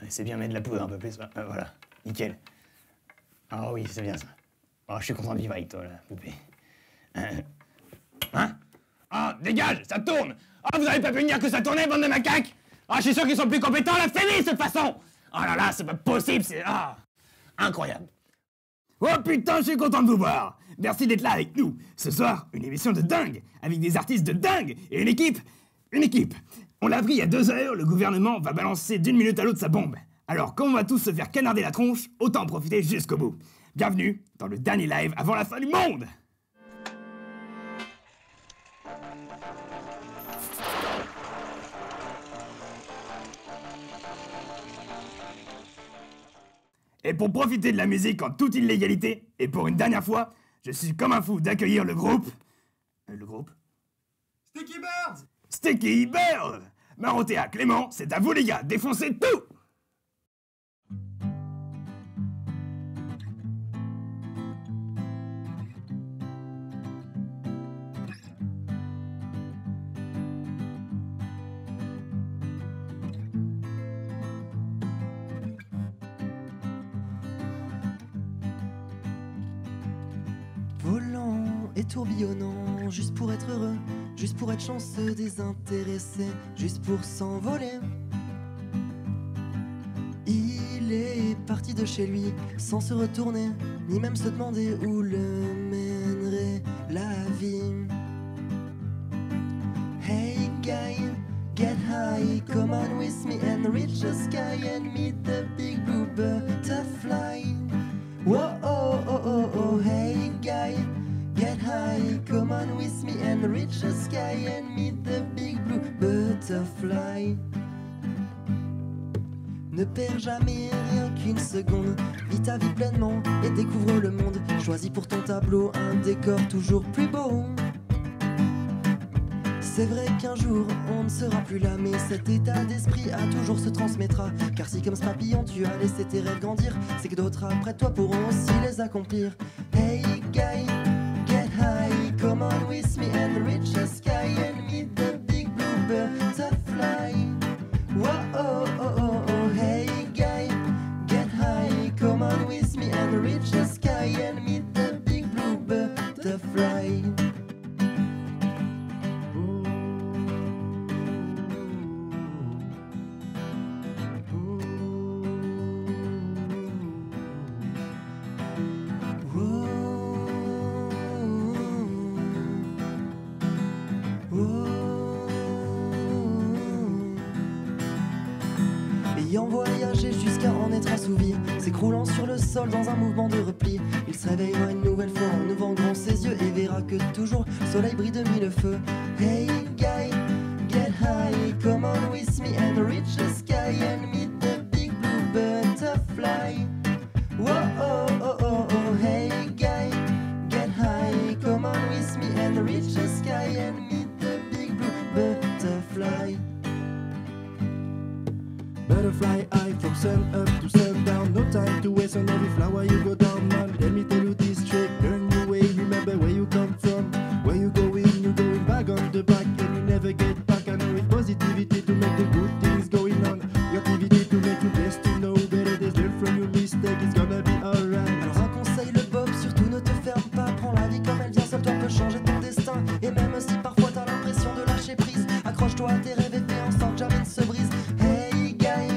c'est bien mettre de la poudre un peu plus. Voilà, nickel. Ah oui, c'est bien ça. Oh, je suis content de vivre avec toi, là, poupée. Hein? Ah, dégage, ça tourne! Ah, vous avez pas pu me dire que ça tournait, bande de macaques? Ah, je suis sûr qu'ils sont plus compétents, la famille, de toute façon! Oh là là, c'est pas possible, c'est... Ah! Incroyable! Oh putain, je suis content de vous voir! Merci d'être là avec nous. Ce soir, une émission de dingue, avec des artistes de dingue, et une équipe. Une équipe. On l'a appris il y a 2 heures, le gouvernement va balancer d'une minute à l'autre sa bombe. Alors, comme on va tous se faire canarder la tronche, autant en profiter jusqu'au bout. Bienvenue dans le dernier live avant la fin du monde! Et pour profiter de la musique en toute illégalité, et pour une dernière fois, je suis comme un fou d'accueillir le groupe... Le groupe? Sticky Birds! Sticky Birds! Marotéa, Clément, c'est à vous les gars, défoncez tout! Volant et tourbillonnant, juste pour être heureux, juste pour être chanceux, désintéressé, juste pour s'envoler. Il est parti de chez lui sans se retourner, ni même se demander où le mènerait la vie. Hey guy, get high, come on with me and reach the sky and meet the big blue butterfly. Whoa, oh, oh, oh, oh, hey guy, get high, come on with me and reach the sky and meet the big blue butterfly. Ne perds jamais rien qu'une seconde, vis ta vie pleinement et découvre le monde. Choisis pour ton tableau un décor toujours plus beau. C'est vrai qu'un jour on ne sera plus là, mais cet état d'esprit à toujours se transmettra. Car si comme ce papillon tu as laissé tes rêves grandir, c'est que d'autres après toi pourront aussi les accomplir. Hey guy, get high, come on with me and reach the sky and meet the big blue butterfly. Whoa, oh, oh, oh, oh, hey guy, get high, come on with me and reach the sky and meet the big blue butterfly. Ayant voyagé jusqu'à en être assouvi, s'écroulant sur le sol dans un mouvement de repli, il se réveillera une nouvelle fois en ouvrant grand ses yeux et verra que toujours le soleil brille de mille feux. Hey guy, get high, come on with me and reach the sky and meet the big blue butterfly. Whoa, oh, oh, oh, oh, hey guy, get high, come on with me and reach the sky and meet the big blue butterfly. Butterfly high from sun up to sundown. No time to waste on every flower you go down, man. Let me tell you this trick, learn your way. Remember where you come from, where you going. You going back on the back and you never get back. I know it's positivity to make the good things going on. Creativity to make you best to know better days. Learn from your mistake, it's gonna be alright. Alors un conseil le Bob, surtout ne te ferme pas. Prends la vie comme elle vient, seul toi peut changer ton destin. Et même si parfois t'as l'impression de lâcher prise, accroche-toi à tes rêves et fais en sorte que jamais ne se brise. Hey guy,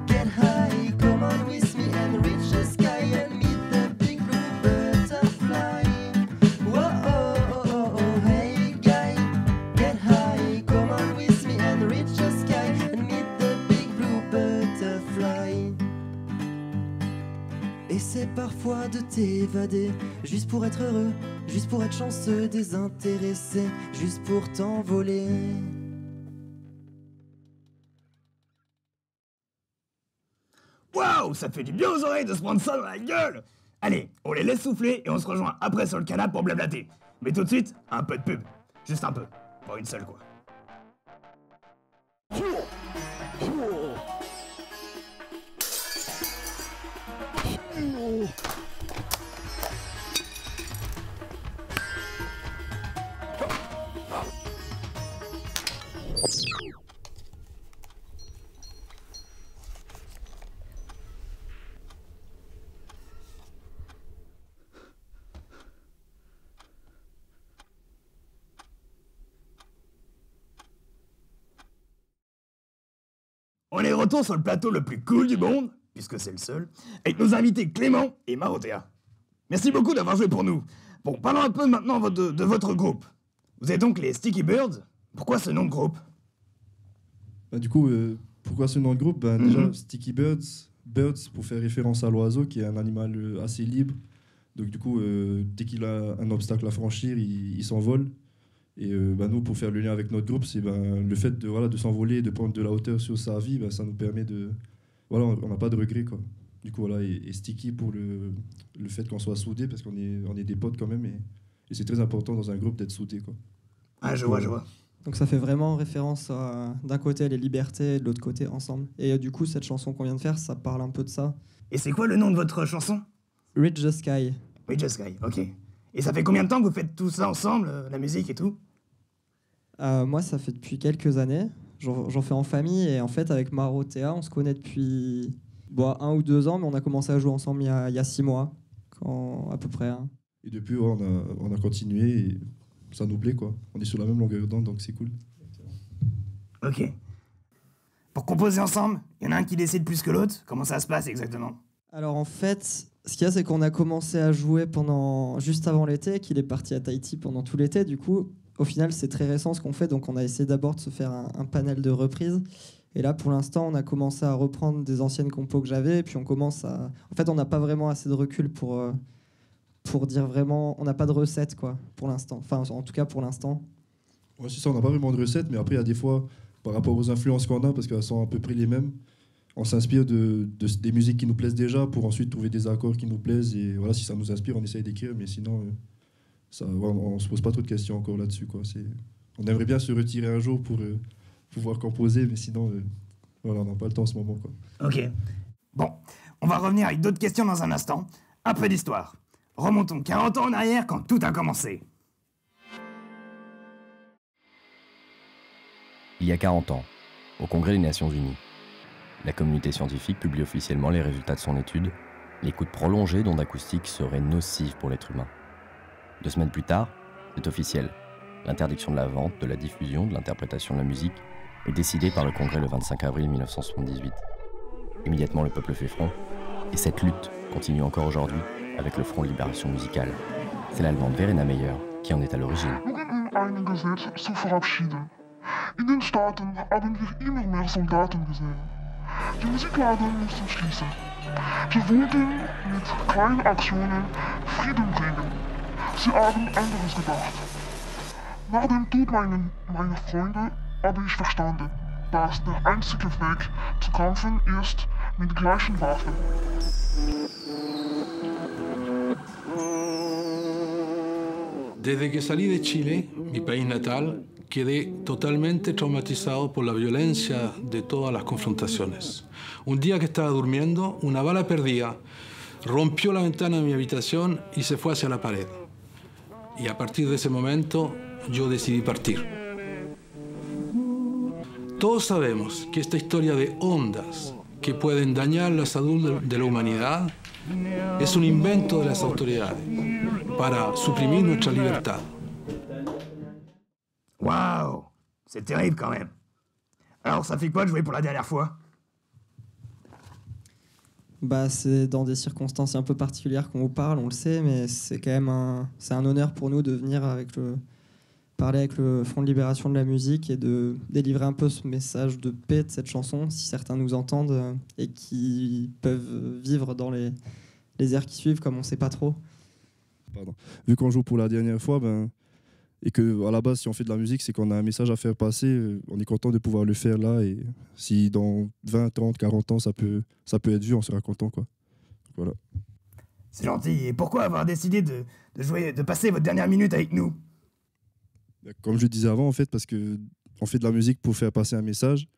get high, come on with me and reach the sky and meet the big blue butterfly. Whoa, oh, oh, oh, oh, hey guy, get high, come on with me and reach the sky and meet the big blue butterfly. Essaie parfois de t'évader, juste pour être heureux, juste pour être chanceux, désintéressé, juste pour t'envoler. Waouh, ça fait du bien aux oreilles de se prendre ça dans la gueule! Allez, on les laisse souffler et on se rejoint après sur le canapé pour blablater. Mais tout de suite, un peu de pub. Juste un peu. Pas une seule, quoi. on est de retour sur le plateau le plus cool du monde, puisque c'est le seul, avec nos invités Clément et Marotea. Merci beaucoup d'avoir joué pour nous. Bon, parlons un peu maintenant de votre groupe. Vous êtes donc les Sticky Birds. Pourquoi ce nom de groupe? Du coup, pourquoi ce nom de groupe? Déjà, Sticky Birds, Birds pour faire référence à l'oiseau, qui est un animal assez libre. Donc du coup, dès qu'il a un obstacle à franchir, il s'envole. Et nous, pour faire le lien avec notre groupe, c'est le fait de s'envoler, de prendre de la hauteur sur sa vie, ça nous permet de... Voilà, on n'a pas de regrets, quoi. Du coup, voilà, et Sticky pour le fait qu'on soit soudés, parce qu'on est des potes quand même, et c'est très important dans un groupe d'être soudés, quoi. Ah, je vois. Donc ça fait vraiment référence à, d'un côté, les libertés, et de l'autre côté, ensemble. Et du coup, cette chanson qu'on vient de faire, ça parle un peu de ça. Et c'est quoi le nom de votre chanson? Reach the Sky. Reach the Sky, ok. Et ça fait combien de temps que vous faites tout ça ensemble, la musique et tout? Moi, ça fait depuis quelques années. J'en fais en famille, et en fait, avec Marotea, on se connaît depuis 1 ou 2 ans, mais on a commencé à jouer ensemble il y a 6 mois, à peu près. Hein. Et depuis, on a continué, et ça nous plaît, quoi. On est sur la même longueur d'onde, donc c'est cool. Ok. Pour composer ensemble, il y en a un qui décide plus que l'autre? Comment ça se passe exactement? Alors en fait, ce qu'il y a, c'est qu'on a commencé à jouer juste avant l'été, qu'il est parti à Tahiti pendant tout l'été. Du coup, au final, c'est très récent ce qu'on fait, donc on a essayé d'abord de se faire un panel de reprises. Et là, pour l'instant, on a commencé à reprendre des anciennes compos que j'avais, et puis on commence à... En fait, on n'a pas vraiment assez de recul pour dire vraiment... On n'a pas de recette, quoi, pour l'instant. Enfin, en tout cas, pour l'instant. Ouais, c'est ça, on n'a pas vraiment de recette, mais après, il y a des fois, par rapport aux influences qu'on a, parce qu'elles sont à peu près les mêmes, on s'inspire des musiques qui nous plaisent déjà pour ensuite trouver des accords qui nous plaisent. Et voilà, si ça nous inspire, on essaye d'écrire, mais sinon, on se pose pas trop de questions encore là-dessus, quoi. On aimerait bien se retirer un jour pour pouvoir composer, mais sinon, voilà, on n'a pas le temps en ce moment, quoi. Ok. Bon, on va revenir avec d'autres questions dans un instant. Un peu d'histoire. Remontons 40 ans en arrière quand tout a commencé. Il y a 40 ans, au Congrès des Nations Unies, la communauté scientifique publie officiellement les résultats de son étude. L'écoute prolongée d'ondes acoustiques serait nocive pour l'être humain. 2 semaines plus tard, c'est officiel. L'interdiction de la vente, de la diffusion, de l'interprétation de la musique est décidée par le Congrès le 25 avril 1978. Immédiatement, le peuple fait front, et cette lutte continue encore aujourd'hui avec le Front de Libération Musicale. C'est l'Allemande Verena Meyer qui en est à l'origine. In den Staaten haben wir immer mehr Soldaten gesehen. Die Musikladen mussten schließen. Sie wollten mit kleinen Aktionen Frieden bringen. Sie haben anderes gedacht. Nach dem Tod meiner Freunde habe ich verstanden, dass der einzige Weg zu kämpfen ist mit gleichen Waffen. Desde que salí de Chile, mi país natal, quedé totalmente traumatizado por la violencia de todas las confrontaciones. Un día que estaba durmiendo, una bala perdida rompió la ventana de mi habitación y se fue hacia la pared. Y a partir de ese momento, yo decidí partir. Todos sabemos que esta historia de ondas que pueden dañar la salud de la humanidad es un invento de las autoridades para suprimir nuestra libertad. Waouh, c'est terrible quand même. Alors, ça fait quoi de jouer pour la dernière fois? C'est dans des circonstances un peu particulières qu'on vous parle, on le sait, mais c'est quand même un honneur pour nous de venir parler avec le Front de Libération de la Musique et de délivrer un peu ce message de paix de cette chanson, si certains nous entendent et qui peuvent vivre dans les airs qui suivent, comme on ne sait pas trop. Pardon. Vu qu'on joue pour la dernière fois, et que à la base, si on fait de la musique, c'est qu'on a un message à faire passer, on est content de pouvoir le faire là, et si dans 20, 30, 40 ans, ça peut être vu, on sera content, quoi. Voilà. C'est gentil. Et pourquoi avoir décidé de passer votre dernière minute avec nous? Comme je disais avant, en fait, parce que on fait de la musique pour faire passer un message,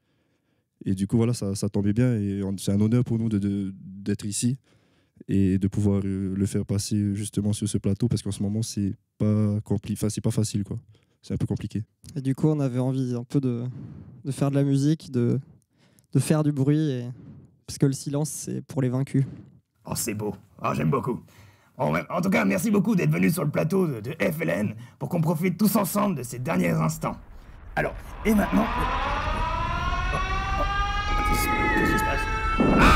et du coup, voilà, ça tombait bien, et c'est un honneur pour nous d'être ici, et de pouvoir le faire passer justement sur ce plateau, parce qu'en ce moment, c'est pas facile, quoi. C'est un peu compliqué. Et du coup, on avait envie un peu de faire de la musique, de faire du bruit, parce que le silence, c'est pour les vaincus. Oh, c'est beau. Oh, j'aime beaucoup. Bon, en tout cas, merci beaucoup d'être venu sur le plateau de FLN pour qu'on profite tous ensemble de ces derniers instants. Alors, et maintenant... Qu'est-ce qui se passe? Ah!